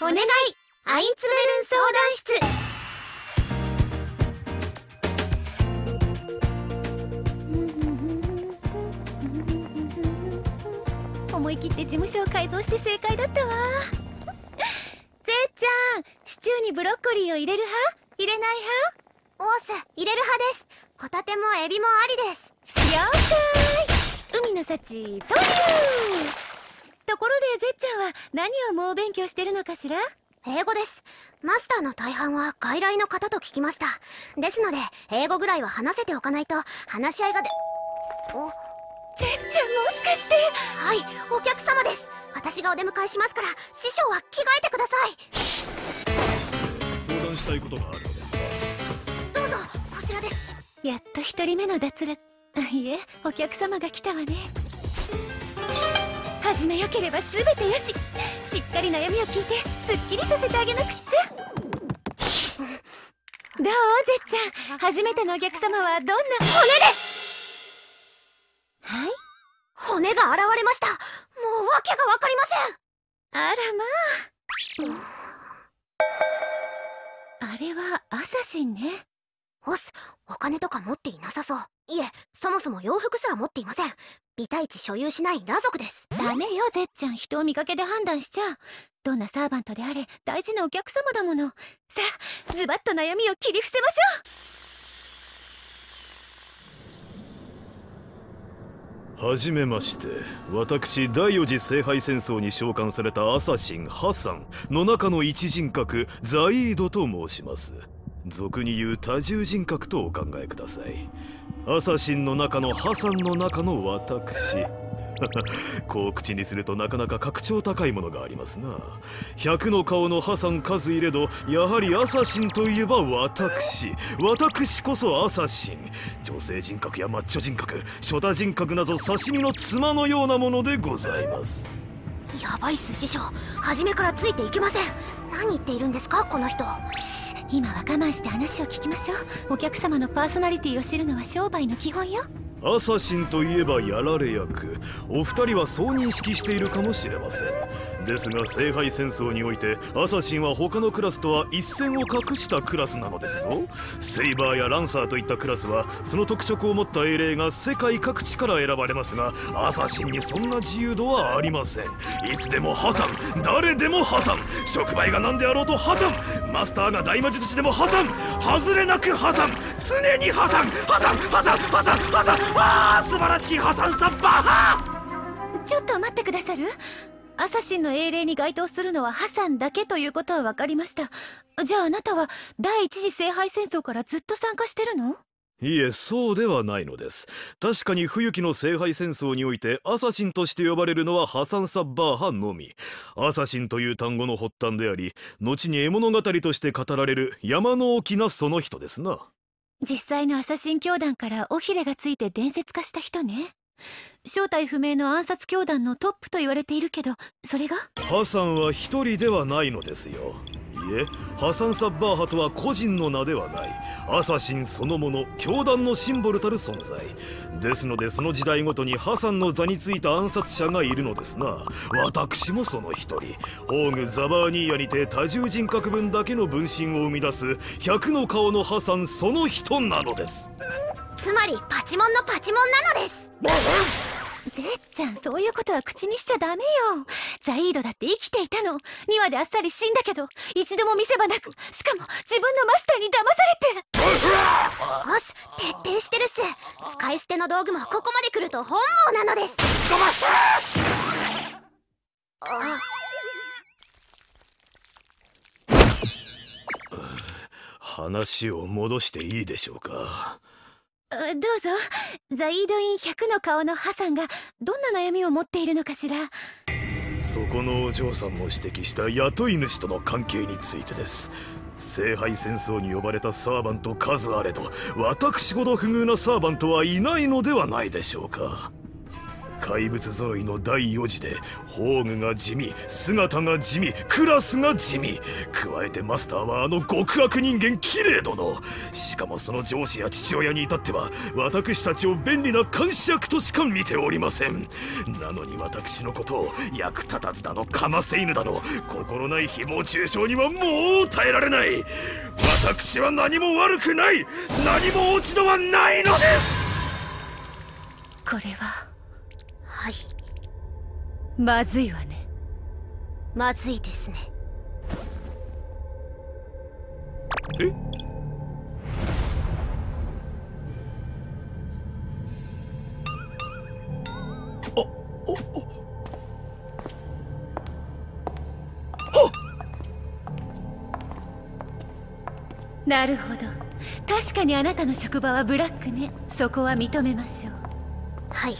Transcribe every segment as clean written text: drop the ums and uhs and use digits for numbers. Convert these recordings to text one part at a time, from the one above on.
お願い、アインツベルン相談室。思い切って事務所を改造して正解だったわ。ぜっちゃん、シチューにブロッコリーを入れる派？入れない派？オース、入れる派です。ホタテもエビもありです。了解。海の幸投入。ところでぜっちゃんは何を猛勉強してるのかしら？英語です。マスターの大半は外来の方と聞きました。ですので英語ぐらいは話せておかないと話し合いがで。お、ぜっちゃん、もしかして？はい、お客様です。私がお出迎えしますから師匠は着替えてください。相談したいことがあるのですが。どうぞ、こちらです。やっと一人目の脱落。いえ、お客様が来たわね。始めよければ全てよし。しっかり悩みを聞いてすっきりさせてあげなくっちゃ。どう？ぜっちゃん、初めてのお客様はどんな？骨です。はい、骨が現れました。もう訳が分かりません。あらまあ。あれはアサシンね。オス、お金とか持っていなさそう。いえ、そもそも洋服すら持っていません。微体値所有しない裸族です。ダメよ、ぜっちゃん、人を見かけで判断しちゃう。どんなサーバントであれ大事なお客様だもの。さあ、ズバッと悩みを切り伏せましょう。はじめまして、私第四次聖杯戦争に召喚されたアサシン・ハサンの中の一人格ザイードと申します。俗に言う多重人格とお考えください。アサシンの中のハサンの中の私。こう口にするとなかなか格調高いものがありますな。100の顔のハサン数いれど、やはりアサシンといえば私こそアサシン。女性人格やマッチョ人格、初太人格など刺身の妻のようなものでございます。やばいっす師匠、初めからついていけません。何言っているんですかこの人。今は我慢して話を聞きましょう。お客様のパーソナリティを知るのは商売の基本よ。アサシンといえばやられ役。お二人はそう認識しているかもしれません。ですが聖杯戦争においてアサシンは他のクラスとは一線を画したクラスなのですぞ。セイバーやランサーといったクラスはその特色を持った英霊が世界各地から選ばれますが、アサシンにそんな自由度はありません。いつでも破産、誰でも破産、触媒が何であろうと破産、マスターが大魔術師でも破産、外れなく破産、常に破産、破産破産破産破産。わあ、素晴らしき破産サッバー。ちょっと待ってくださる？アサシンの英霊に該当するのはハサンだけということは分かりました。じゃああなたは第一次聖杯戦争からずっと参加してるの？いえ、そうではないのです。確かに冬季の聖杯戦争においてアサシンとして呼ばれるのはハサンサッバー派のみ。アサシンという単語の発端であり、後に絵物語として語られる山の大きなその人ですな。実際のアサシン教団から尾ひれがついて伝説化した人ね。正体不明の暗殺教団のトップと言われているけど、それが？ハサンは一人ではないのですよ。いえ、ハサンサッバー派とは個人の名ではない。アサシンそのもの、教団のシンボルたる存在ですので、その時代ごとにハサンの座についた暗殺者がいるのですな。私もその一人。ホーグ・ザバーニーヤにて多重人格分だけの分身を生み出す100の顔のハサンその人なのです。つまりパチモンのパチモンなのです。ぜっちゃん、そういうことは口にしちゃダメよ。ザイードだって生きていたの。2話であっさり死んだけど一度も見せ場なく、しかも自分のマスターに騙されて。オス、徹底してるっす。使い捨ての道具もここまで来ると本望なのです。話を戻していいでしょうか。どうぞ。ザイードイン100の顔のハサンがどんな悩みを持っているのかしら。そこのお嬢さんも指摘した雇い主との関係についてです。聖杯戦争に呼ばれたサーバント数あれど、私ほど不遇なサーバントはいないのではないでしょうか。怪物揃いの第4次で宝具が地味、姿が地味、クラスが地味、加えてマスターはあの極悪人間キレイ殿。しかもその上司や父親に至っては私たちを便利な監視役としか見ておりません。なのに私のことを役立たずだのかませ犬だの心ない誹謗中傷にはもう耐えられない。私は何も悪くない、何も落ち度はないのです。これははい、まずいわね。まずいですね。え？なるほど、確かにあなたの職場はブラックね。そこは認めましょう。はい、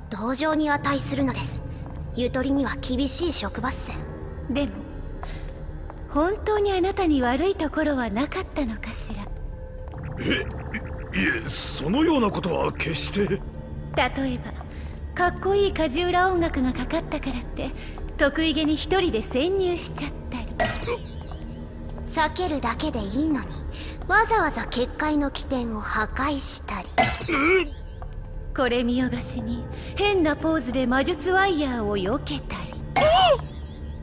同情に値するのです。ゆとりには厳しい職場っす。でも本当にあなたに悪いところはなかったのかしら。いえ、そのようなことは決して。例えばかっこいい梶浦音楽がかかったからって得意げに一人で潜入しちゃったり。避けるだけでいいのにわざわざ結界の起点を破壊したり。これ見よがしに変なポーズで魔術ワイヤーを避けたり。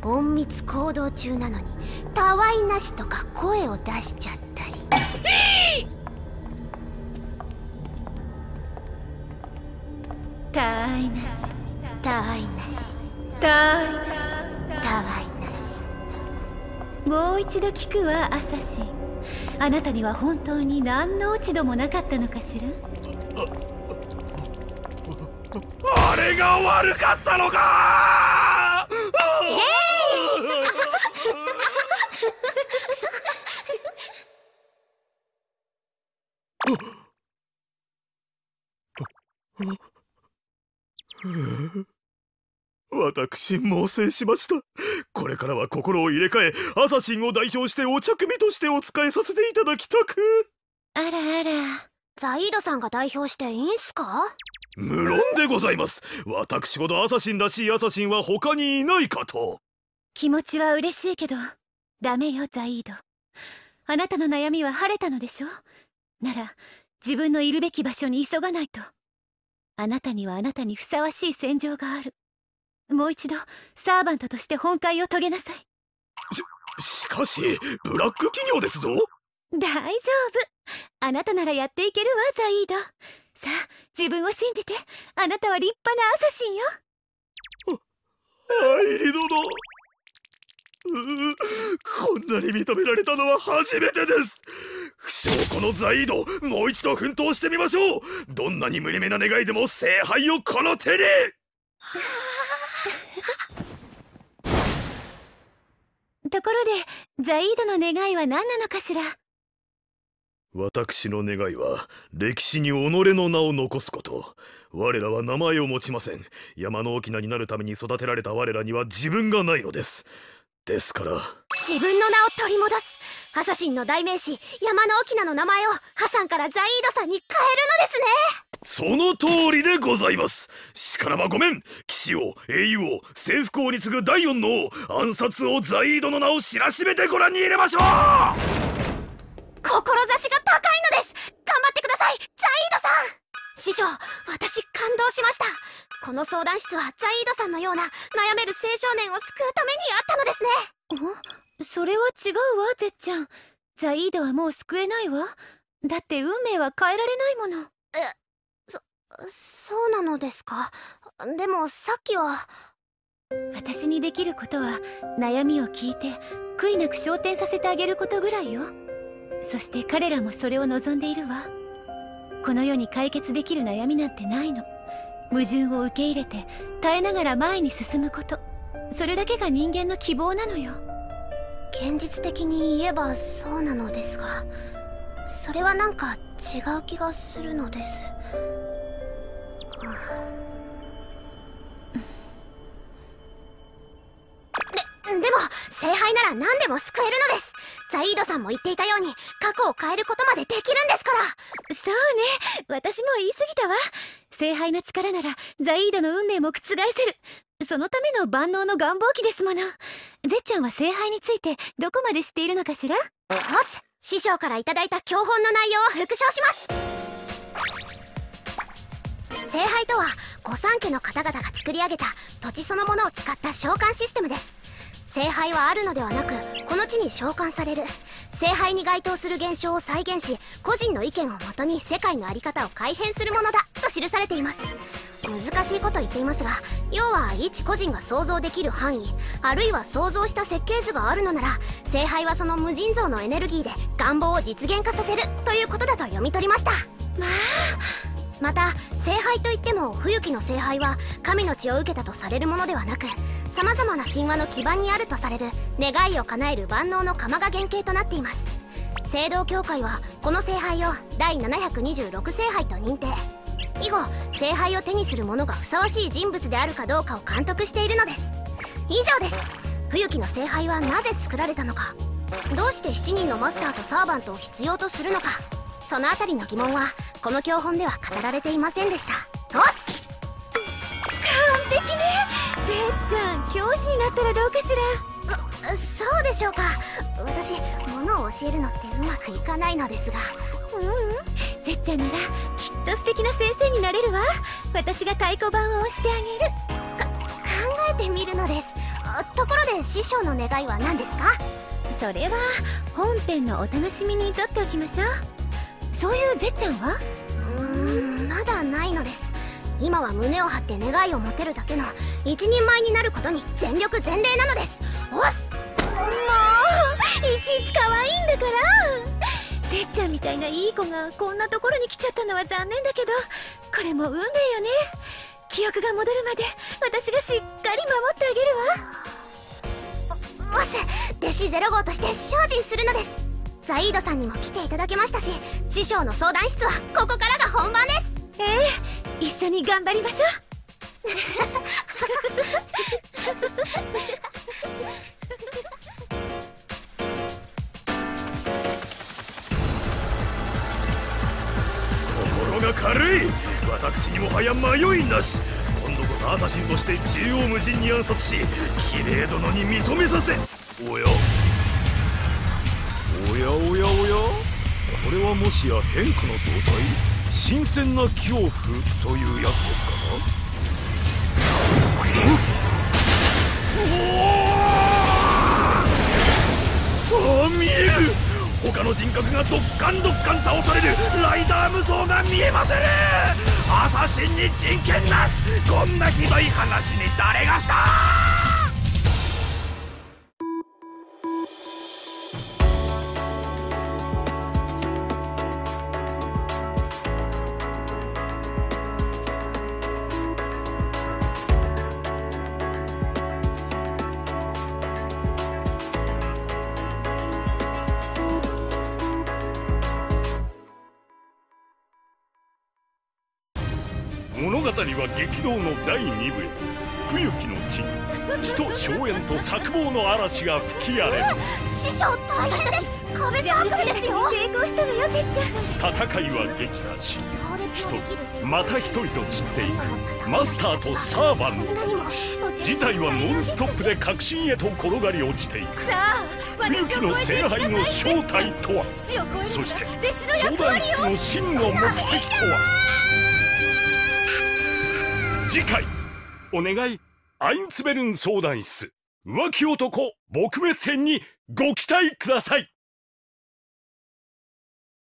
隠密行動中なのにたわいなしとか声を出しちゃったり。たわいなし、たわいなし、たわいなし。たわいなし。もう一度聞くわ、アサシン。あなたには本当に何の落ち度もなかったのかしら。あれが悪かったのか。私、猛省しました。これからは心を入れ替え、アサシンを代表してお茶組としてお仕えさせていただきたく。あらあら。ザイードさんが代表していいんすか？無論でございます。私ほどアサシンらしいアサシンは他にいないかと。気持ちは嬉しいけどダメよ、ザイード。あなたの悩みは晴れたのでしょ。なら自分のいるべき場所に急がないと。あなたにはあなたにふさわしい戦場がある。もう一度サーバントとして本懐を遂げなさい。しかしブラック企業ですぞ。大丈夫、あなたならやっていけるわ、ザイード。さあ自分を信じて。あなたは立派なアサシンよ。アイリ殿、こんなに認められたのは初めてです。不祥このザイード、もう一度奮闘してみましょう。どんなに無理めな願いでも聖杯をこの手に。ところでザイードの願いは何なのかしら。私の願いは歴史に己の名を残すこと。我らは名前を持ちません。山の翁になるために育てられた我らには自分がないのです。ですから自分の名を取り戻す。アサシンの代名詞山の翁の名前をハサンからザイードさんに変えるのですね。その通りでございます。しからばごめん。騎士王、英雄王、征服王に次ぐ第4の王、暗殺王ザイードの名を知らしめてご覧に入れましょう。志が高いのです。頑張ってください、ザイードさん。師匠、私感動しました。この相談室はザイードさんのような悩める青少年を救うためにあったのですね。それは違うわ、ゼッちゃん。ザイードはもう救えないわ。だって運命は変えられないもの。そうなのですか。でもさっきは。私にできることは悩みを聞いて悔いなく昇天させてあげることぐらいよ。そして彼らもそれを望んでいるわ。この世に解決できる悩みなんてないの。矛盾を受け入れて耐えながら前に進むこと、それだけが人間の希望なのよ。現実的に言えばそうなのですが、それはなんか違う気がするのです。でも聖杯なら何でも救えるのです。ザイードさんも言っていたように過去を変えることまでできるんですから。そうね、私も言い過ぎたわ。聖杯の力ならザイードの運命も覆せる。そのための万能の願望機ですもの。ゼッちゃんは聖杯についてどこまで知っているのかしら？よし、師匠からいただいた教本の内容を復唱します。聖杯とは御三家の方々が作り上げた土地そのものを使った召喚システムです。聖杯はあるのではなく、この地に召喚される聖杯に該当する現象を再現し、個人の意見をもとに世界の在り方を改変するものだと記されています。難しいこと言っていますが、要は一個人が想像できる範囲、あるいは想像した設計図があるのなら、聖杯はその無尽蔵のエネルギーで願望を実現化させるということだと読み取りました。また聖杯といっても、冬季の聖杯は神の血を受けたとされるものではなく、さまざまな神話の基盤にあるとされる願いを叶える万能の釜が原型となっています。聖堂教会はこの聖杯を第726聖杯と認定。以後聖杯を手にする者がふさわしい人物であるかどうかを監督しているのです。以上です。冬季の聖杯はなぜ作られたのか、どうして7人のマスターとサーバントを必要とするのか、そのあたりの疑問はこの教本では語られていませんでした。おっす、完璧ね。ゼッちゃん、教師になったらどうかしら？そうでしょうか。私、物を教えるのってうまくいかないのですが。ゼッちゃんならきっと素敵な先生になれるわ。私が太鼓判を押してあげる。考えてみるのです。ところで師匠の願いは何ですか？それは本編のお楽しみにとっておきましょう。そういうゼッちゃんは？まだないのです。今は胸を張って願いを持てるだけの一人前になることに全力全霊なのです。おっす。もういちいち可愛いんだから。ゼッちゃんみたいないい子がこんなところに来ちゃったのは残念だけど、これも運命よね。記憶が戻るまで私がしっかり守ってあげるわ。おっす、弟子0号として精進するのです。ザイードさんにも来ていただけましたし、師匠の相談室はここからが本番です。一緒に頑張りましょう。心が軽い。私にもはや迷いなし。今度こそアサシンとして縦横無尽に暗殺し、キレイ殿に認めさせ。おやおやおやおや、これはもしや変化の動体、新鮮な恐怖というやつですかな。見える。他の人格がドッカンドッカン倒されるライダー無双が見えません。アサシンに人権なし。こんなひどい話に誰がした。物語は激動の第2部へ。冬季の地に血と硝煙と錯謀の嵐が吹き荒れる。師匠大変です。壁サークルですよ。成功したのよ、ゼッちゃん。戦いは激化し、一人また一人と散っていくマスターとサーバント。事態はノンストップで革新へと転がり落ちていく。冬季の聖杯の正体とは、そして相談室の真の目的とは。次回お願い、アインツベルン相談室浮気男撲滅編にご期待ください。